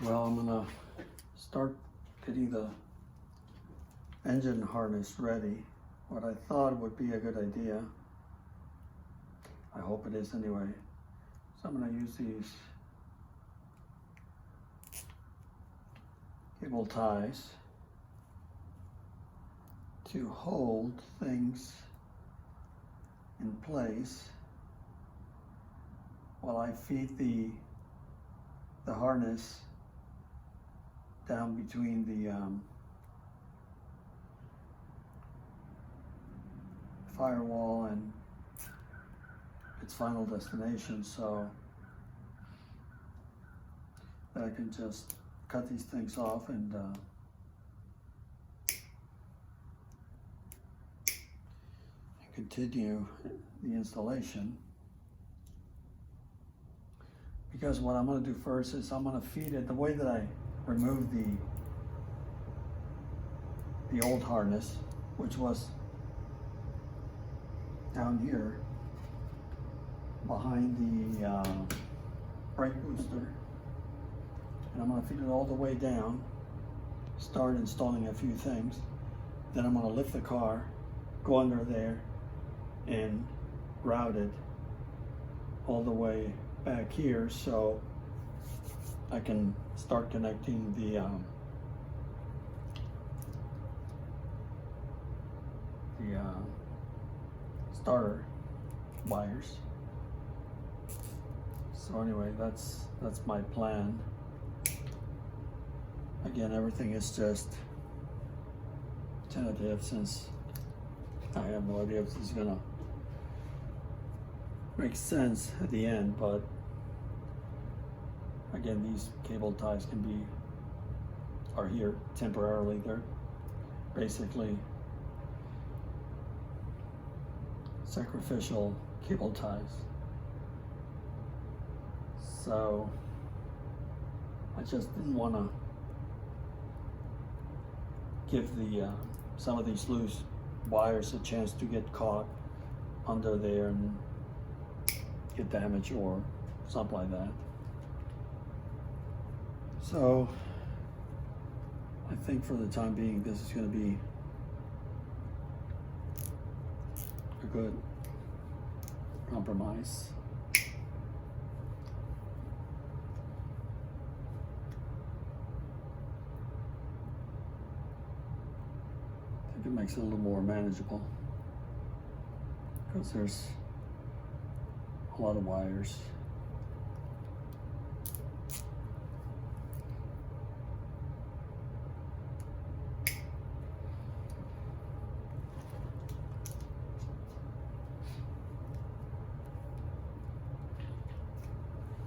Well, I'm gonna start getting the engine harness ready. What I thought would be a good idea, I hope it is anyway, so I'm gonna use these cable ties to hold things in place while I feed the harness down between the firewall and its final destination, so that I can just cut these things off and continue the installation. Because what I'm going to do first is I'm going to feed it the way that I removed the old harness, which was down here behind the brake booster, and I'm going to feed it all the way down, start installing a few things, then I'm going to lift the car, go under there and route it all the way back here so I can start connecting the starter wires. So anyway, that's my plan. Again, everything is just tentative since I have no idea if this is gonna make sense at the end, but again, these cable ties are here temporarily. They're basically sacrificial cable ties. So I just didn't want to give some of these loose wires a chance to get caught under there and get damaged or something like that. So I think for the time being, this is going to be a good compromise. I think it makes it a little more manageable because there's a lot of wires.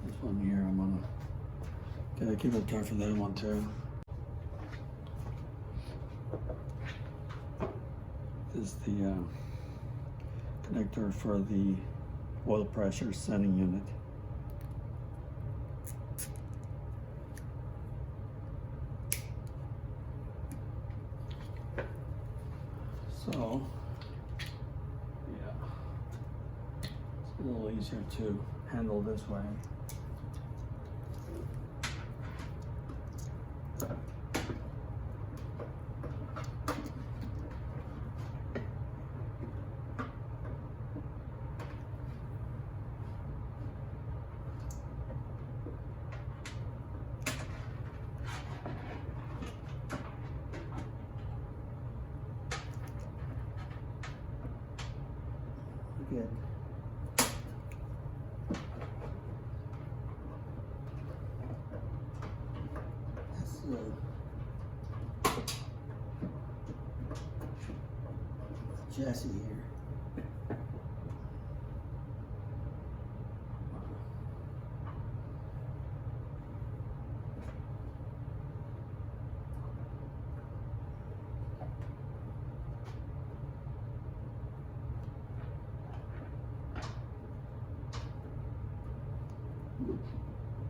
This one here, I'm gonna keep it tight for that one too. This is the connector for the oil pressure sending unit. So, yeah, it's a little easier to handle this way. Good. That's chassis here.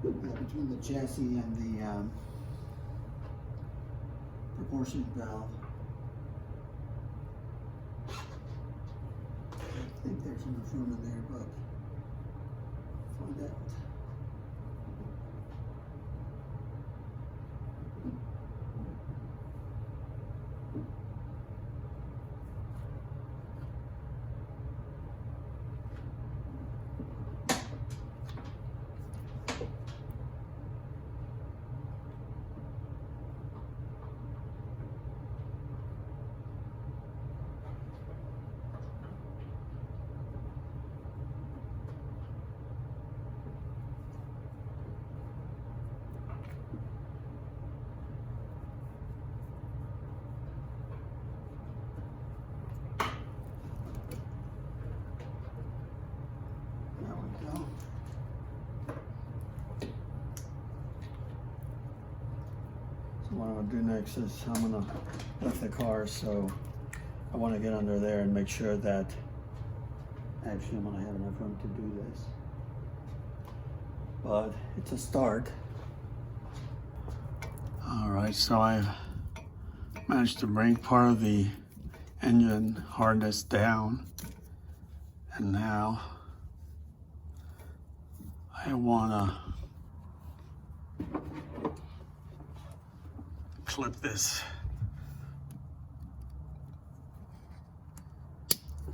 Between the chassis and the proportion valve. I think there's enough room in there, but find out. what I'm gonna do next is I'm gonna lift the car, so I want to get under there and make sure that actually I'm gonna have enough room to do this. But it's a start. All right, so I've managed to bring part of the engine harness down, and now I wanna clip this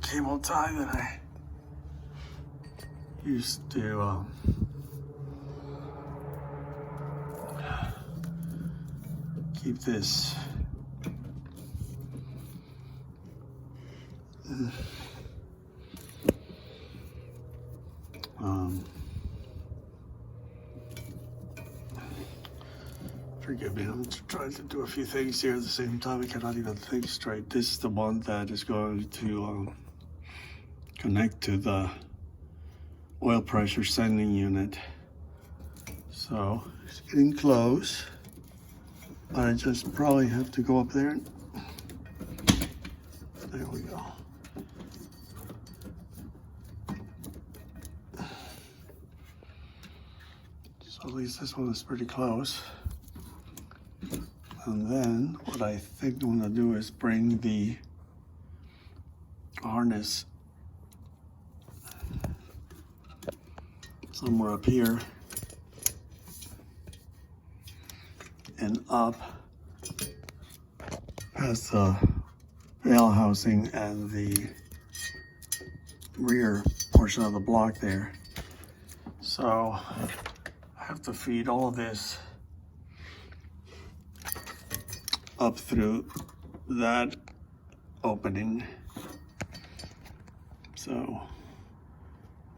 cable tie that I used to keep this forgive me, I'm trying to do a few things here at the same time. I cannot even think straight. This is the one that is going to connect to the oil pressure sending unit. So it's getting close, but I just probably have to go up there. There we go. So at least this one is pretty close. And then what I think I'm gonna do is bring the harness somewhere up here and up past the rail housing and the rear portion of the block there. So I have to feed all of this up through that opening. So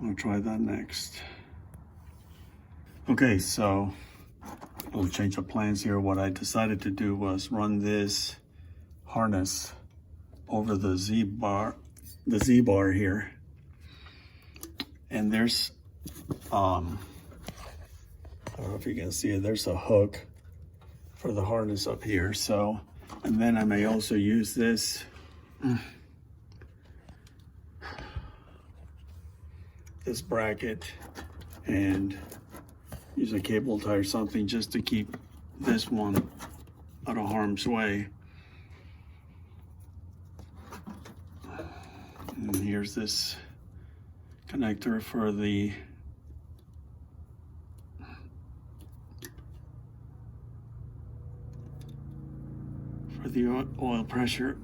I'll try that next. Okay, so a little change of plans here. What I decided to do was run this harness over the Z-bar here. And there's, I don't know if you can see it, there's a hook for the harness up here. So, and then I may also use this this bracket and use a cable tie or something just to keep this one out of harm's way. And here's this connector for the oil pressure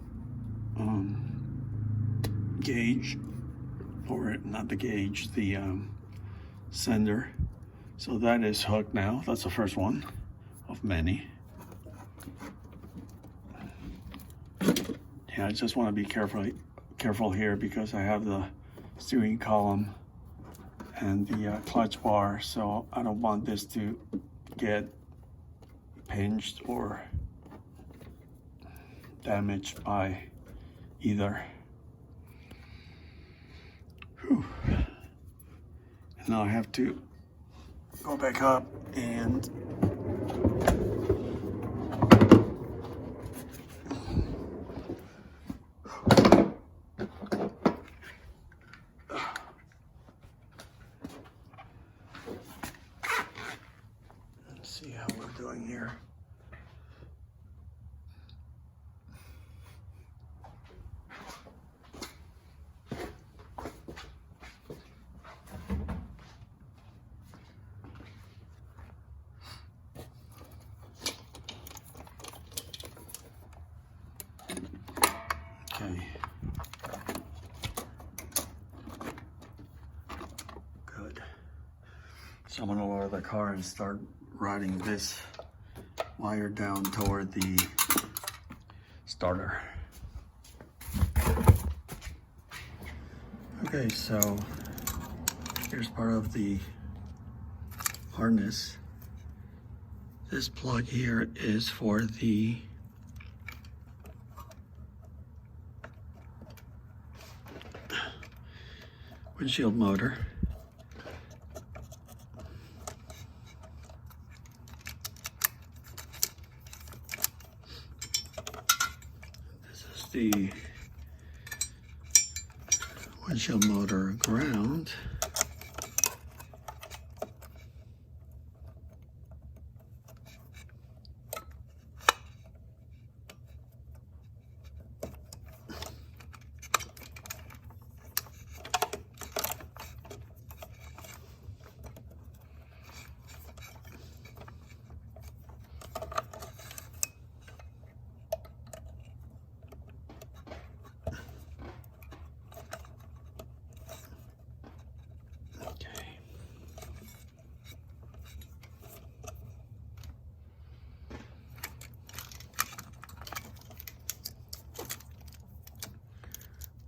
gauge, or not the gauge, the sender. So that is hooked now. That's the first one of many. Yeah, I just want to be careful here because I have the steering column and the clutch bar, so I don't want this to get pinched or damaged by either. Whew. And now I have to go back up and let's see how we're doing here. Okay. Good. So I'm gonna lower the car and start riding this wire down toward the starter. Okay, so here's part of the harness. This plug here is for the windshield motor. the windshield motor ground.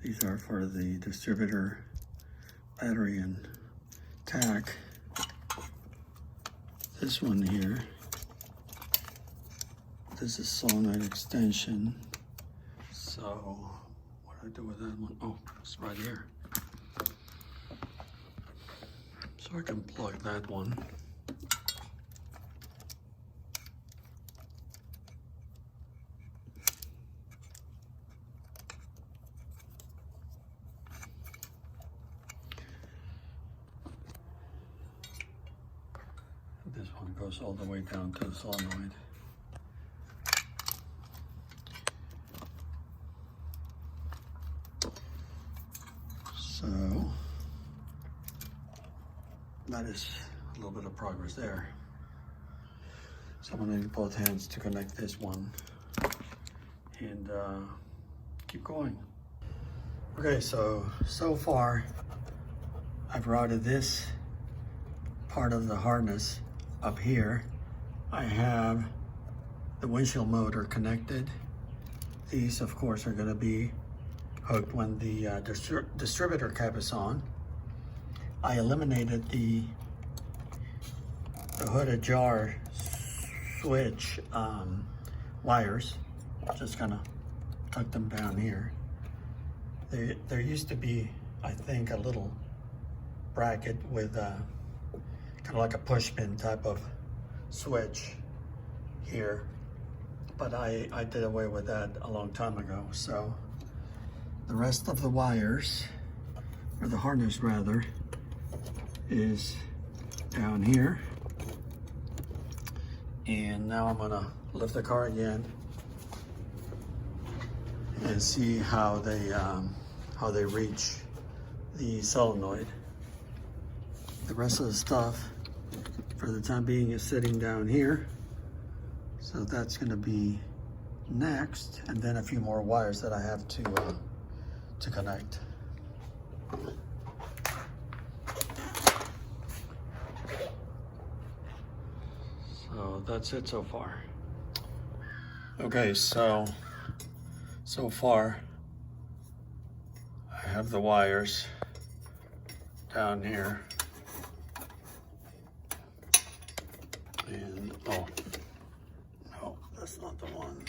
These are for the distributor battery and tack. This one here, this is solenoid extension. So what do I do with that one? Oh, it's right here. So I can plug that one. This one goes all the way down to the solenoid. So that is a little bit of progress there. So I'm gonna need both hands to connect this one and keep going. Okay, so far I've routed this part of the harness up here. I have the windshield motor connected. These, of course, are going to be hooked when the distributor cap is on. I eliminated the hooded jar switch wires. Just kind of tuck them down here. There used to be, I think, a little bracket with kind of like a push pin type of switch here, but I did away with that a long time ago. So the rest of the wires, or the harness rather, is down here. And now I'm gonna lift the car again and see how they reach the solenoid. The rest of the stuff for the time being is sitting down here. So that's gonna be next, and then a few more wires that I have to connect. So that's it so far. Okay, so far I have the wires down here. And, oh, no, that's not the one.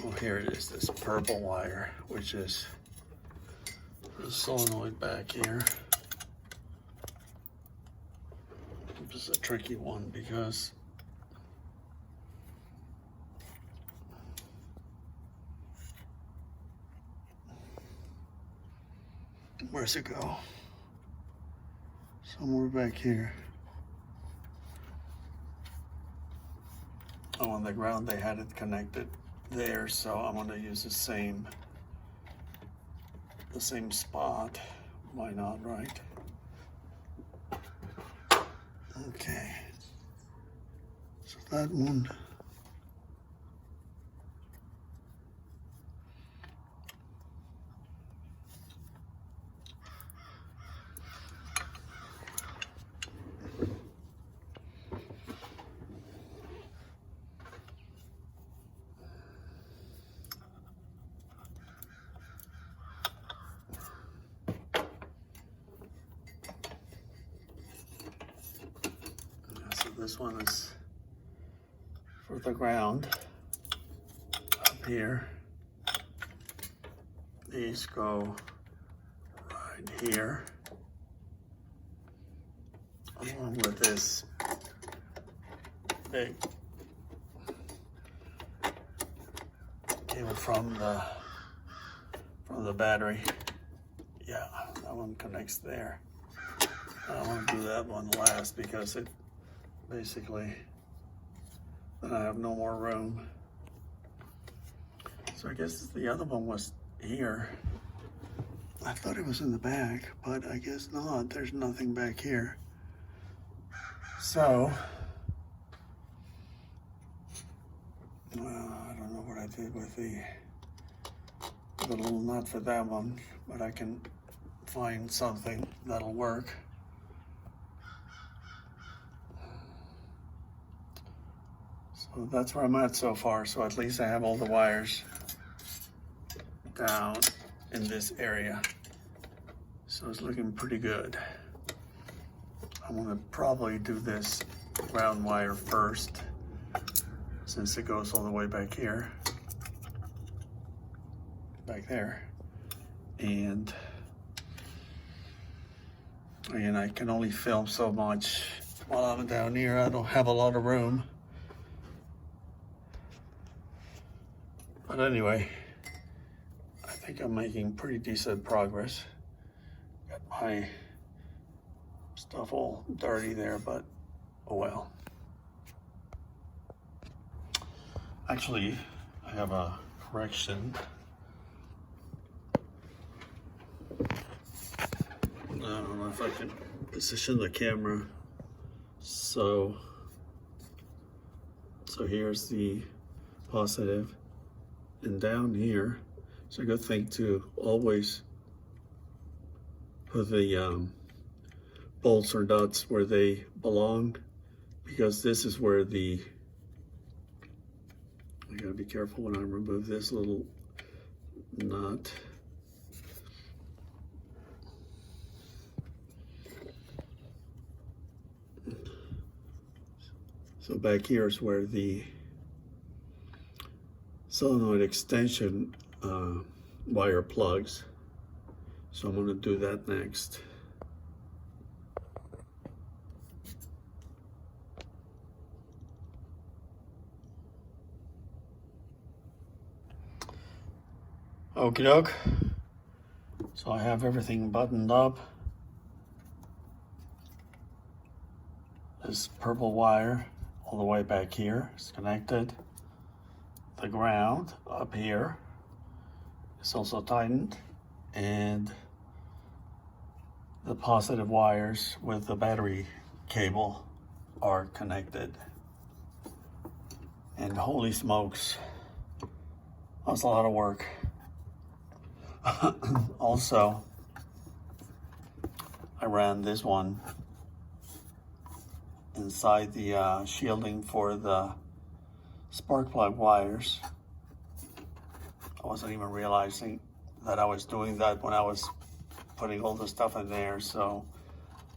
Oh, here it is, this purple wire, which is the solenoid back here. This is a tricky one because where's it go? Somewhere back here. Oh, on the ground they had it connected there, so I'm gonna use the same spot. Why not, right? Okay. So that one. This one is for the ground up here. These go right here, along with this big cable from the battery. Yeah, that one connects there. I want to do that one last because it basically, then I have no more room. So I guess the other one was here. I thought it was in the back, but I guess not. There's nothing back here. So, I don't know what I did with the little nut for that one, but I can find something that'll work. So that's where I'm at so far. So at least I have all the wires down in this area. So it's looking pretty good. I'm gonna probably do this ground wire first, since it goes all the way back here, back there. And again, I can only film so much while I'm down here. I don't have a lot of room. But anyway, I think I'm making pretty decent progress. Got my stuff all dirty there, but oh well. Actually, I have a correction. I don't know if I can position the camera. So here's the positive, and down here, so a good thing to always put the bolts or nuts where they belong, because this is where I gotta be careful when I remove this little nut. So back here is where the solenoid extension wire plugs. So I'm going to do that next. Okie doke. So I have everything buttoned up. This purple wire all the way back here is connected. The ground up here is also tightened, and the positive wires with the battery cable are connected. And holy smokes, that was a lot of work. Also, I ran this one inside the shielding for the spark plug wires. I wasn't even realizing that I was doing that when I was putting all the stuff in there, so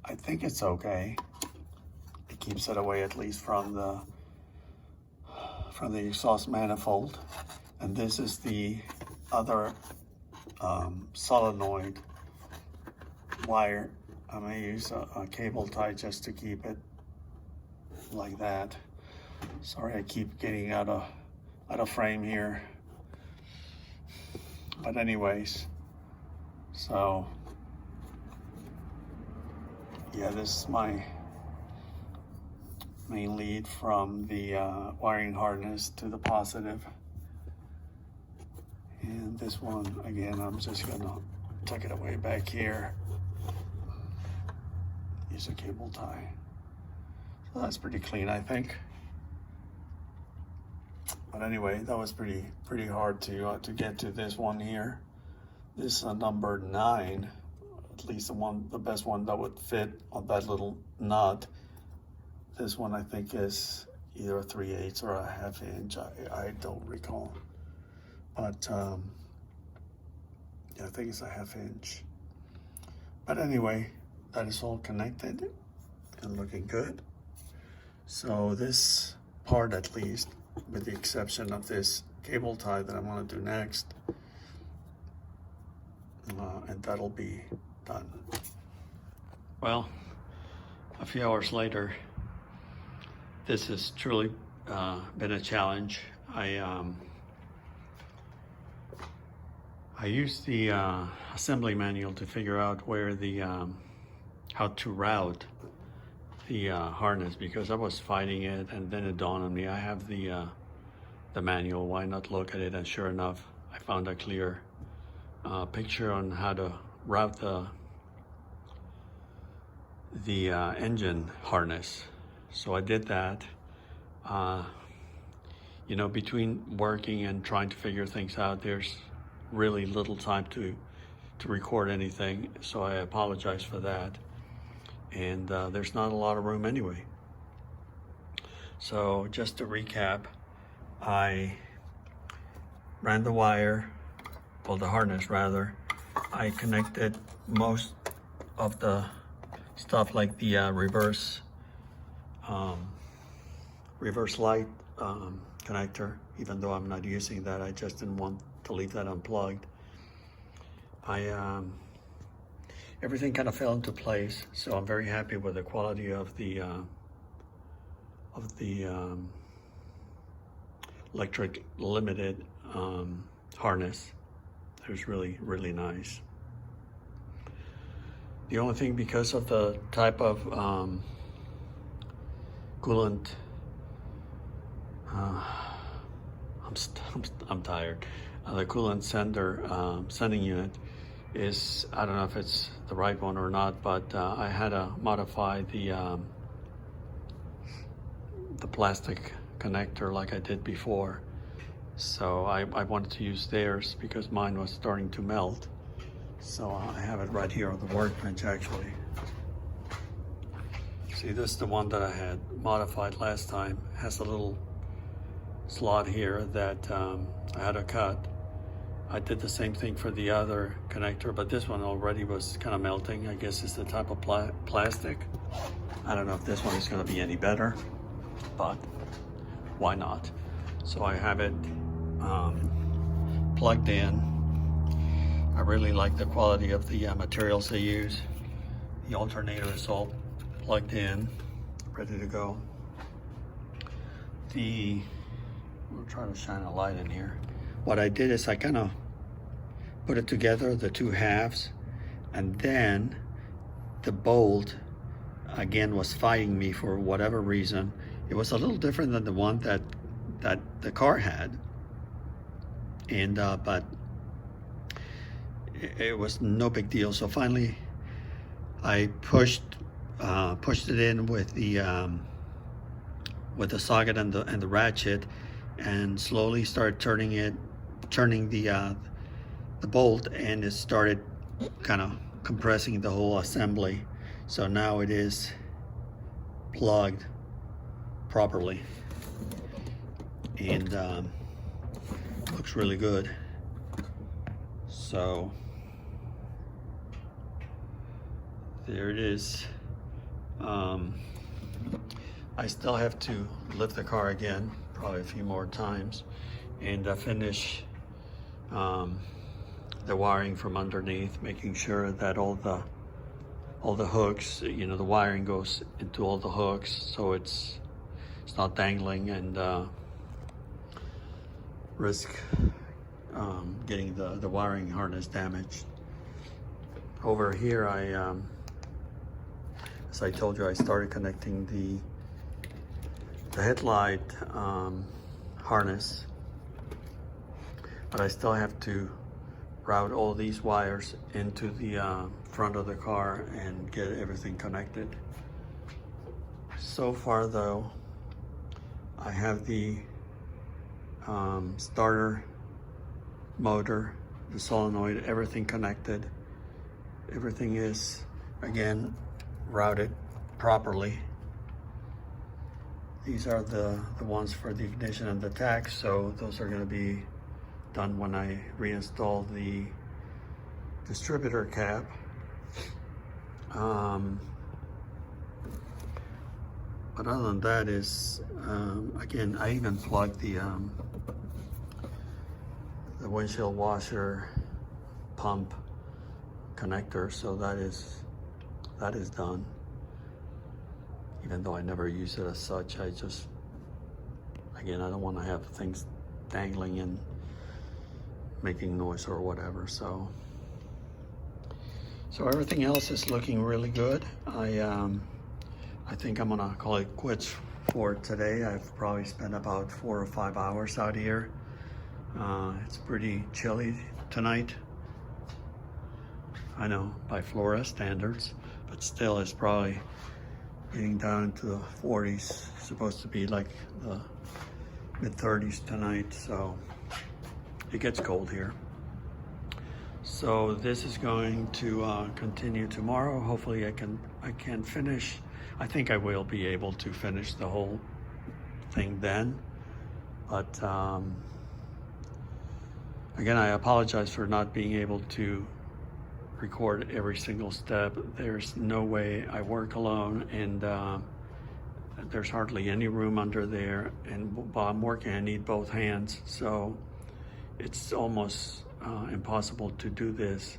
I think it's okay. It keeps it away at least from the exhaust manifold. And this is the other solenoid wire. I may use a cable tie just to keep it like that. Sorry, I keep getting out of frame here. But anyways, so yeah, this is my main lead from the wiring harness to the positive. And this one, again, I'm just gonna tuck it away back here. Use a cable tie. So that's pretty clean, I think. But anyway, that was pretty hard to get to this one here. This is number 9, at least the best one that would fit on that little nut. This one I think is either a 3/8 or a 1/2 inch. I don't recall, but yeah, I think it's a 1/2 inch. But anyway, that is all connected and looking good. So this part, at least, with the exception of this cable tie that I'm going to do next, and that'll be done. Well, a few hours later, this has truly been a challenge. I I used the assembly manual to figure out where the how to route the harness, because I was fighting it, and then it dawned on me I have the manual. Why not look at it? And sure enough, I found a clear picture on how to route the engine harness. So I did that. You know, between working and trying to figure things out, there's really little time to record anything, so I apologize for that. And there's not a lot of room anyway. So just to recap, I ran the wire, well, the harness rather. I connected most of the stuff like the reverse light connector, even though I'm not using that. I just didn't want to leave that unplugged. Everything kind of fell into place, so I'm very happy with the quality of the Lectric Limited harness. It was really nice. The only thing, because of the type of coolant, I'm tired. The coolant sending unit is, I don't know if it's the right one or not, but I had to modify the plastic connector like I did before. So I wanted to use theirs because mine was starting to melt. So I have it right here on the workbench actually. See, this is the one that I had modified last time. It has a little slot here that I had to cut. I did the same thing for the other connector, but this one already was kind of melting. I guess it's the type of plastic. I don't know if this one is going to be any better, but why not? So I have it plugged in. I really like the quality of the materials they use. The alternator is all plugged in, ready to go. We'll try to shine a light in here. What I did is I kind of put it together, the two halves, and then the bolt again was fighting me for whatever reason. It was a little different than the one that the car had, and but it was no big deal. So finally I pushed it in with the socket and the ratchet, and slowly started turning the bolt, and it started kind of compressing the whole assembly. So now it is plugged properly, and looks really good. So there it is. I still have to lift the car again, probably a few more times, and finish the wiring from underneath, making sure that all the hooks, you know, the wiring goes into all the hooks, so it's not dangling and risk getting the wiring harness damaged. Over here, as I told you, I started connecting the headlight harness, but I still have to route all these wires into the front of the car and get everything connected. So far though, I have the starter motor, the solenoid, everything connected. Everything is, again, routed properly. These are the ones for the ignition and the tach, so those are going to be done when I reinstall the distributor cap. But other than that is, again, I even plugged the windshield washer pump connector, so that is done. Even though I never use it as such, I just, again, I don't want to have things dangling and making noise or whatever. So everything else is looking really good. I think I'm gonna call it quits for today. I've probably spent about 4 or 5 hours out here. It's pretty chilly tonight. I know, by Florida standards, but still it's probably getting down into the 40s. It's supposed to be like the mid-30s tonight, so it gets cold here. So this is going to continue tomorrow. Hopefully I can finish. I think I will be able to finish the whole thing then. But again, I apologize for not being able to record every single step. There's no way. I work alone, and there's hardly any room under there, and while I'm working I need both hands, so it's almost impossible to do this.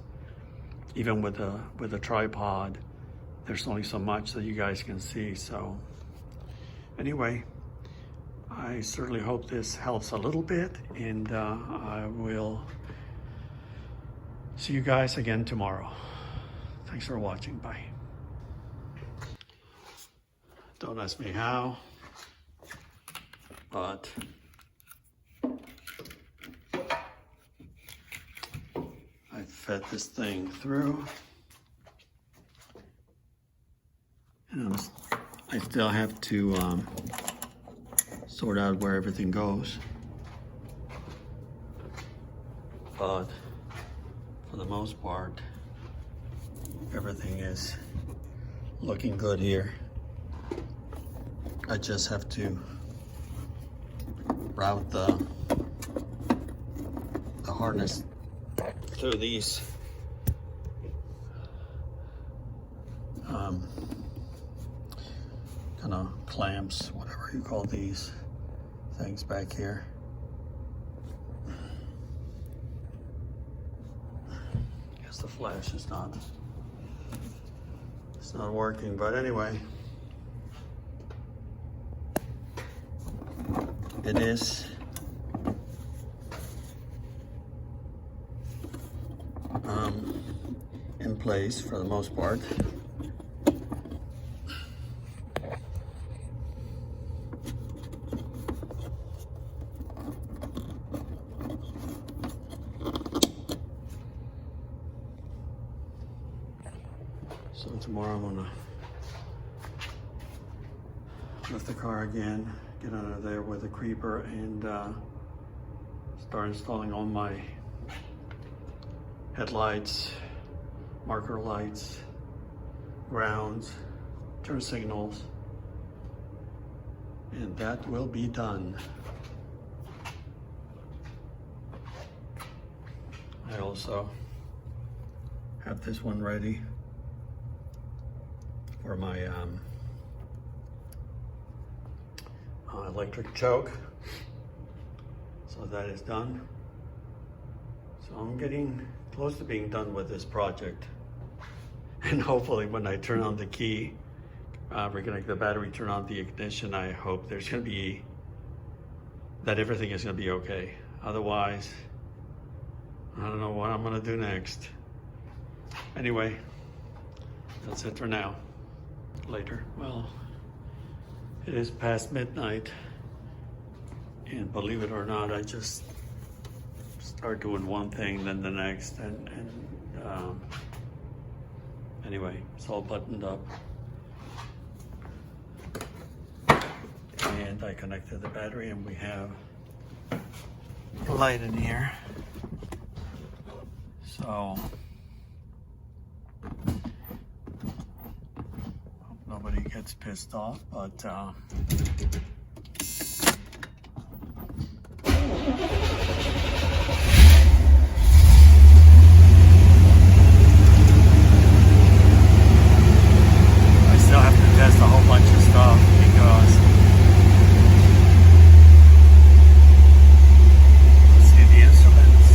Even with a tripod, there's only so much that you guys can see. So anyway, I certainly hope this helps a little bit, and I will see you guys again tomorrow. Thanks for watching. Bye. Don't ask me how, but I fed this thing through, and I still have to sort out where everything goes, but for the most part, everything is looking good here. I just have to route the harness through these kind of clamps, whatever you call these things back here. Guess the flash is not working, but anyway, it is in place for the most part. So tomorrow I'm gonna lift the car again, get under there with a creeper, and start installing all my headlights, marker lights, grounds, turn signals, and that will be done. I also have this one ready for my electric choke. So that is done. So I'm getting close to being done with this project. And hopefully when I turn on the key, reconnect the battery, turn on the ignition, I hope there's gonna be, that everything is gonna be okay. Otherwise, I don't know what I'm gonna do next. Anyway, that's it for now. Later. Well, it is past midnight, and believe it or not, I just start doing one thing, then the next, and anyway, it's all buttoned up, and I connected the battery, and we have a light in here. So nobody gets pissed off, but I still have to test a whole bunch of stuff because let's see the instruments.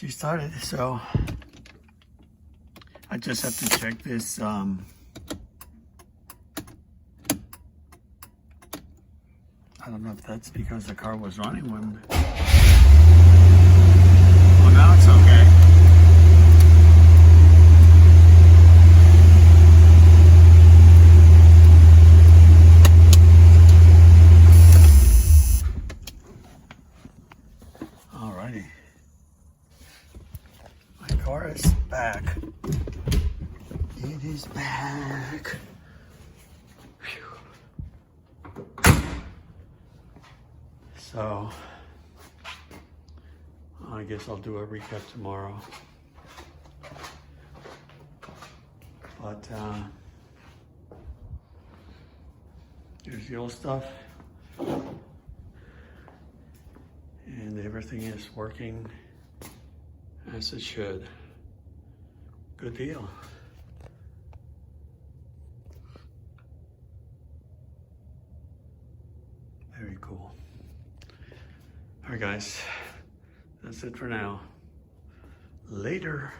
she started, so I just have to check this. I don't know if that's because the car was running when. Oh, now it's okay. Alrighty. My car is back. It is back. Whew. So, I guess I'll do a recap tomorrow. But, here's the old stuff. And everything is working as it should. Good deal. Very cool. All right, guys, that's it for now. Later.